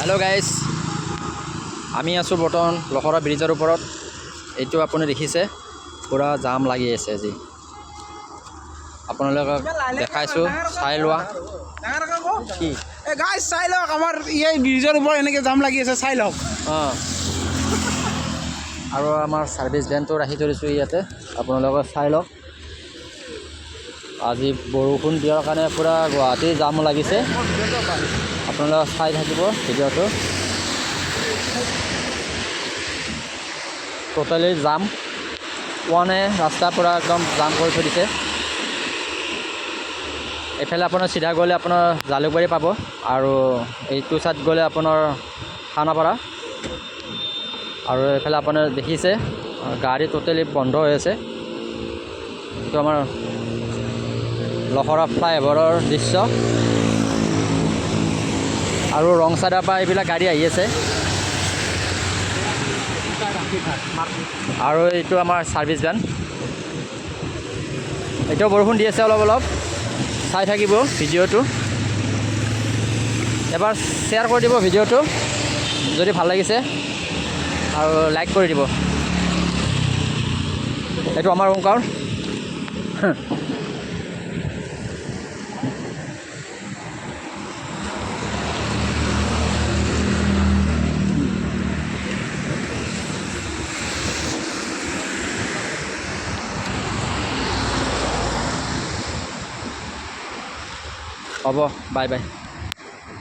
hello guys আমি আছো বৰ্তমান লখৰা ব্ৰিজৰ ওপৰত এইটো আপুনি দেখিছে পুৰা জাম লাগি আছে আজি আপোনালোকক দেখাইছো চাই লোৱা কি এ গাইস চাই লওক আমাৰ এই ব্ৰিজৰ ওপৰত এনেকে জাম লাগি আছে চাই লওক আৰু আমাৰ সাৰ্ভিস ভ্যানটো ৰাখি থৈছো ইয়াতে আপোনালোক চাই লওক আজি বৰষুণ দিয়াৰ কাৰণে পুৰা গুৱাহাটী জাম লাগিছে আপোনালোক চাই থাকিব ভিডিঅ'টো টোটালি জাম ওৱানে ৰাস্তা পুৰা একদম জাম কৰি থৈ দিছে এফালে আপোনাৰ সিধা গ'লে আপোনাৰ জালুকবাৰী পাব আৰু এইটো সাইড গ'লে আপোনাৰ খানাপাৰা আৰু এফালে আপোনাৰ দেখিছে গাড়ী টোটালি বন্ধ হৈ আছে এইটো আমাৰ লখৰা ফ্লাইঅভাৰৰ দৃশ্য আৰু ৰং সাইডৰ পৰা এইবিলাক গাড়ী আহি আছে আৰু এইটো আমাৰ সাৰ্ভিস ভ্যান এইটো বৰষুণ দি আছে অলপ অলপ চাই থাকিব ভিডিঅ'টো এবাৰ শ্বেয়াৰ কৰি দিব ভিডিঅ'টো যদি ভাল লাগিছে আৰু লাইক কৰি দিব এইটো আমাৰ ওমকাৰ হ'ব বাই বাই